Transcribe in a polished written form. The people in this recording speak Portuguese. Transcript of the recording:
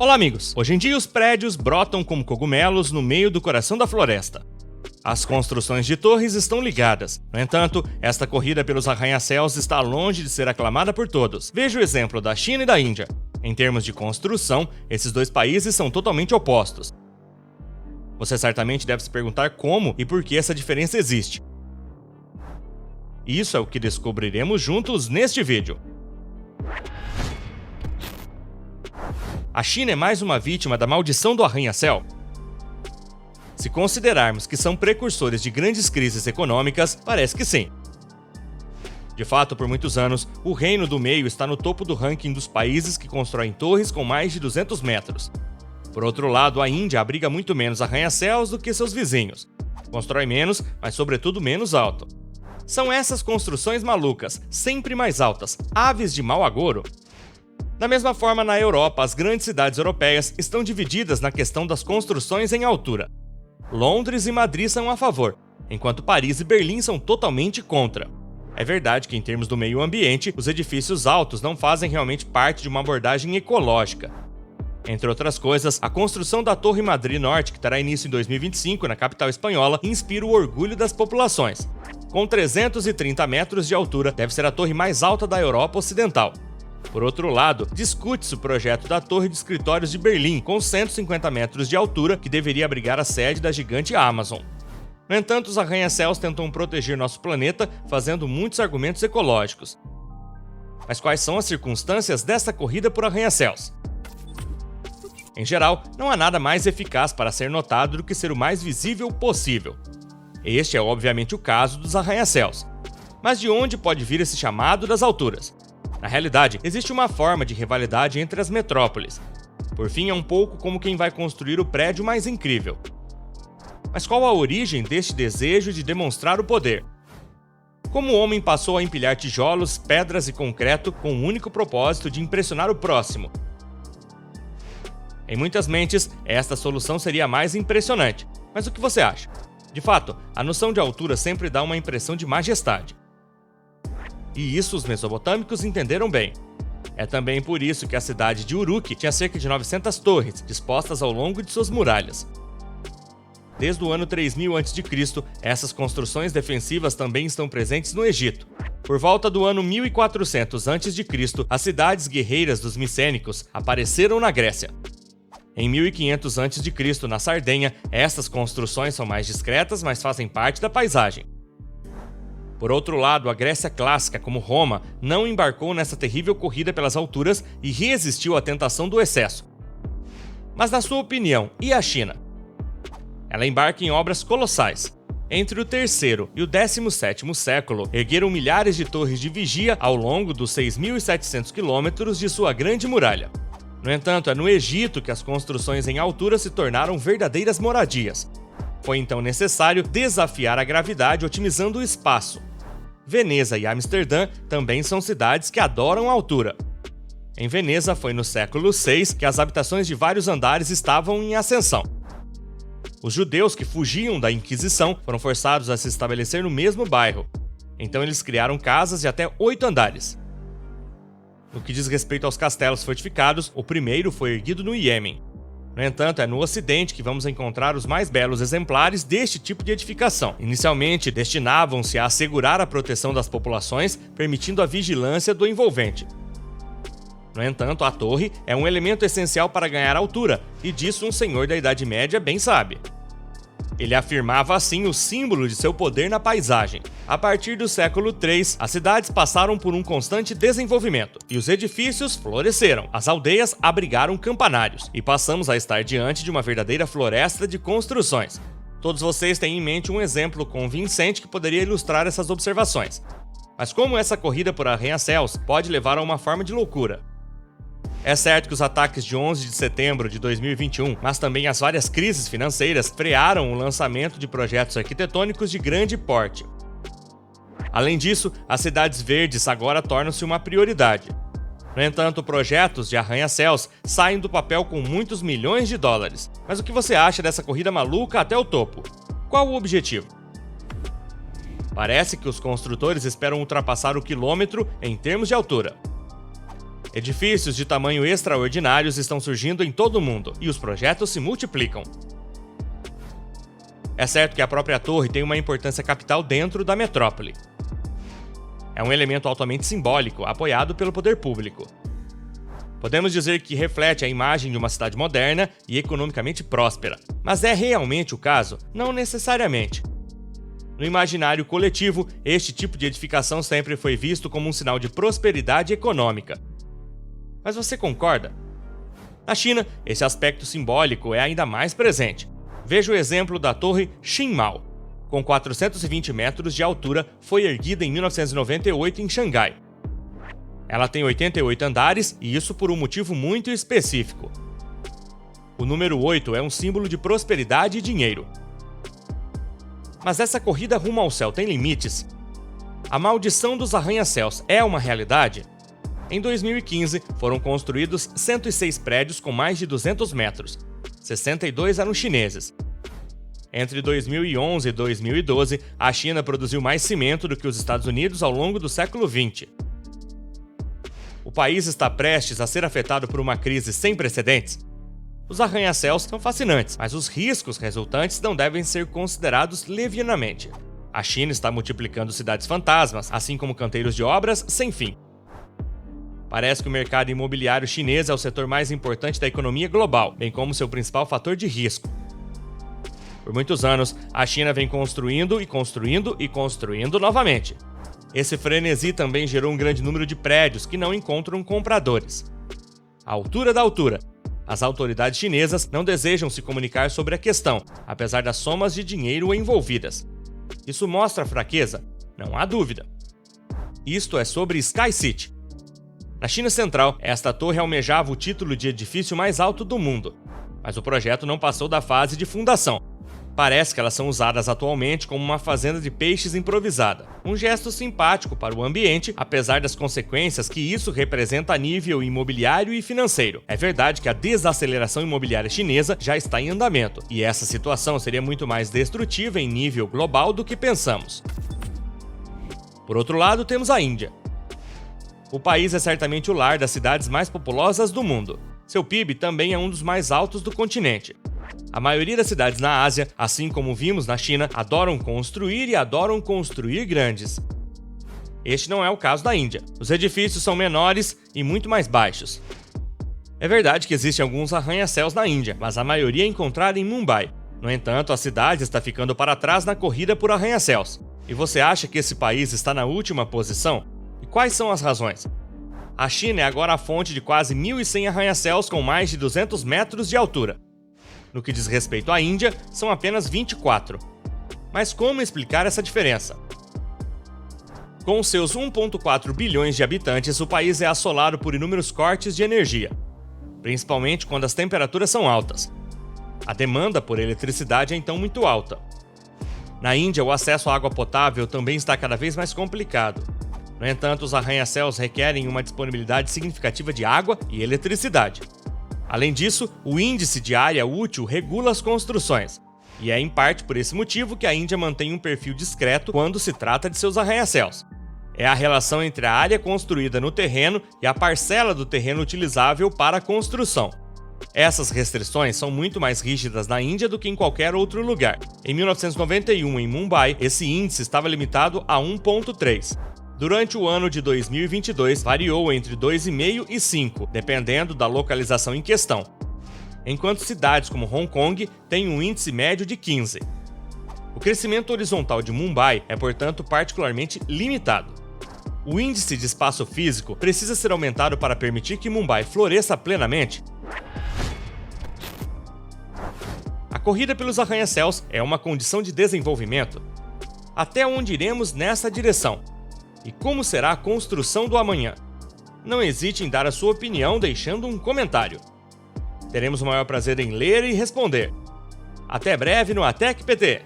Olá amigos, hoje em dia os prédios brotam como cogumelos no meio do coração da floresta. As construções de torres estão ligadas. No entanto, esta corrida pelos arranha-céus está longe de ser aclamada por todos. Veja o exemplo da China e da Índia. Em termos de construção, esses dois países são totalmente opostos. Você certamente deve se perguntar como e por que essa diferença existe. Isso é o que descobriremos juntos neste vídeo. A China é mais uma vítima da maldição do arranha-céu? Se considerarmos que são precursores de grandes crises econômicas, parece que sim. De fato, por muitos anos, o Reino do Meio está no topo do ranking dos países que constroem torres com mais de 200 metros. Por outro lado, a Índia abriga muito menos arranha-céus do que seus vizinhos. Constrói menos, mas sobretudo menos alto. São essas construções malucas, sempre mais altas, aves de mau agouro? Da mesma forma, na Europa, as grandes cidades europeias estão divididas na questão das construções em altura. Londres e Madrid são a favor, enquanto Paris e Berlim são totalmente contra. É verdade que, em termos do meio ambiente, os edifícios altos não fazem realmente parte de uma abordagem ecológica. Entre outras coisas, a construção da Torre Madrid Norte, que terá início em 2025 na capital espanhola, inspira o orgulho das populações. Com 330 metros de altura, deve ser a torre mais alta da Europa Ocidental. Por outro lado, discute-se o projeto da Torre de Escritórios de Berlim, com 150 metros de altura, que deveria abrigar a sede da gigante Amazon. No entanto, os arranha-céus tentam proteger nosso planeta, fazendo muitos argumentos ecológicos. Mas quais são as circunstâncias desta corrida por arranha-céus? Em geral, não há nada mais eficaz para ser notado do que ser o mais visível possível. Este é obviamente o caso dos arranha-céus. Mas de onde pode vir esse chamado das alturas? Na realidade, existe uma forma de rivalidade entre as metrópoles. Por fim, é um pouco como quem vai construir o prédio mais incrível. Mas qual a origem deste desejo de demonstrar o poder? Como o homem passou a empilhar tijolos, pedras e concreto com o único propósito de impressionar o próximo? Em muitas mentes, esta solução seria a mais impressionante. Mas o que você acha? De fato, a noção de altura sempre dá uma impressão de majestade. E isso os mesopotâmicos entenderam bem. É também por isso que a cidade de Uruk tinha cerca de 900 torres, dispostas ao longo de suas muralhas. Desde o ano 3000 a.C., essas construções defensivas também estão presentes no Egito. Por volta do ano 1400 a.C., as cidades guerreiras dos micênicos apareceram na Grécia. Em 1500 a.C., na Sardenha, essas construções são mais discretas, mas fazem parte da paisagem. Por outro lado, a Grécia clássica, como Roma, não embarcou nessa terrível corrida pelas alturas e resistiu à tentação do excesso. Mas na sua opinião, e a China? Ela embarca em obras colossais. Entre o terceiro e o 17º século, ergueram milhares de torres de vigia ao longo dos 6.700 quilômetros de sua grande muralha. No entanto, é no Egito que as construções em altura se tornaram verdadeiras moradias. Foi então necessário desafiar a gravidade otimizando o espaço. Veneza e Amsterdã também são cidades que adoram a altura. Em Veneza foi no século VI que as habitações de vários andares estavam em ascensão. Os judeus que fugiam da Inquisição foram forçados a se estabelecer no mesmo bairro. Então eles criaram casas de até 8 andares. No que diz respeito aos castelos fortificados, o primeiro foi erguido no Iêmen. No entanto, é no Ocidente que vamos encontrar os mais belos exemplares deste tipo de edificação. Inicialmente, destinavam-se a assegurar a proteção das populações, permitindo a vigilância do envolvente. No entanto, a torre é um elemento essencial para ganhar altura, e disso um senhor da Idade Média bem sabe. Ele afirmava assim o símbolo de seu poder na paisagem. A partir do século III, as cidades passaram por um constante desenvolvimento, e os edifícios floresceram. As aldeias abrigaram campanários, e passamos a estar diante de uma verdadeira floresta de construções. Todos vocês têm em mente um exemplo convincente que poderia ilustrar essas observações. Mas como essa corrida por arranha-céus pode levar a uma forma de loucura? É certo que os ataques de 11 de setembro de 2021, mas também as várias crises financeiras, frearam o lançamento de projetos arquitetônicos de grande porte. Além disso, as cidades verdes agora tornam-se uma prioridade. No entanto, projetos de arranha-céus saem do papel com muitos milhões de dólares. Mas o que você acha dessa corrida maluca até o topo? Qual o objetivo? Parece que os construtores esperam ultrapassar o quilômetro em termos de altura. Edifícios de tamanho extraordinários estão surgindo em todo o mundo e os projetos se multiplicam. É certo que a própria torre tem uma importância capital dentro da metrópole. É um elemento altamente simbólico, apoiado pelo poder público. Podemos dizer que reflete a imagem de uma cidade moderna e economicamente próspera. Mas é realmente o caso? Não necessariamente. No imaginário coletivo, este tipo de edificação sempre foi visto como um sinal de prosperidade econômica. Mas você concorda? Na China, esse aspecto simbólico é ainda mais presente. Veja o exemplo da Torre Xinmao. Com 420 metros de altura, foi erguida em 1998 em Xangai. Ela tem 88 andares e isso por um motivo muito específico. O número 8 é um símbolo de prosperidade e dinheiro. Mas essa corrida rumo ao céu tem limites? A maldição dos arranha-céus é uma realidade? Em 2015, foram construídos 106 prédios com mais de 200 metros. 62 eram chineses. Entre 2011 e 2012, a China produziu mais cimento do que os Estados Unidos ao longo do século XX. O país está prestes a ser afetado por uma crise sem precedentes? Os arranha-céus são fascinantes, mas os riscos resultantes não devem ser considerados levianamente. A China está multiplicando cidades fantasmas, assim como canteiros de obras sem fim. Parece que o mercado imobiliário chinês é o setor mais importante da economia global, bem como seu principal fator de risco. Por muitos anos, a China vem construindo e construindo e construindo novamente. Esse frenesi também gerou um grande número de prédios que não encontram compradores. A altura da altura. As autoridades chinesas não desejam se comunicar sobre a questão, apesar das somas de dinheiro envolvidas. Isso mostra fraqueza? Não há dúvida. Isto é sobre Sky City. Na China Central, esta torre almejava o título de edifício mais alto do mundo, mas o projeto não passou da fase de fundação. Parece que elas são usadas atualmente como uma fazenda de peixes improvisada. Um gesto simpático para o ambiente, apesar das consequências que isso representa a nível imobiliário e financeiro. É verdade que a desaceleração imobiliária chinesa já está em andamento, e essa situação seria muito mais destrutiva em nível global do que pensamos. Por outro lado, temos a Índia. O país é certamente o lar das cidades mais populosas do mundo. Seu PIB também é um dos mais altos do continente. A maioria das cidades na Ásia, assim como vimos na China, adoram construir e adoram construir grandes. Este não é o caso da Índia. Os edifícios são menores e muito mais baixos. É verdade que existem alguns arranha-céus na Índia, mas a maioria é encontrada em Mumbai. No entanto, a cidade está ficando para trás na corrida por arranha-céus. E você acha que esse país está na última posição? E quais são as razões? A China é agora a fonte de quase 1.100 arranha-céus com mais de 200 metros de altura. No que diz respeito à Índia, são apenas 24. Mas como explicar essa diferença? Com seus 1,4 bilhões de habitantes, o país é assolado por inúmeros cortes de energia, principalmente quando as temperaturas são altas. A demanda por eletricidade é então muito alta. Na Índia, o acesso à água potável também está cada vez mais complicado. No entanto, os arranha-céus requerem uma disponibilidade significativa de água e eletricidade. Além disso, o índice de área útil regula as construções, e é em parte por esse motivo que a Índia mantém um perfil discreto quando se trata de seus arranha-céus. É a relação entre a área construída no terreno e a parcela do terreno utilizável para a construção. Essas restrições são muito mais rígidas na Índia do que em qualquer outro lugar. Em 1991, em Mumbai, esse índice estava limitado a 1,3. Durante o ano de 2022, variou entre 2,5 e 5, dependendo da localização em questão. Enquanto cidades como Hong Kong têm um índice médio de 15. O crescimento horizontal de Mumbai é, portanto, particularmente limitado. O índice de espaço físico precisa ser aumentado para permitir que Mumbai floresça plenamente. A corrida pelos arranha-céus é uma condição de desenvolvimento. Até onde iremos nessa direção? E como será a construção do amanhã? Não hesite em dar a sua opinião deixando um comentário. Teremos o maior prazer em ler e responder. Até breve no ATEC PT!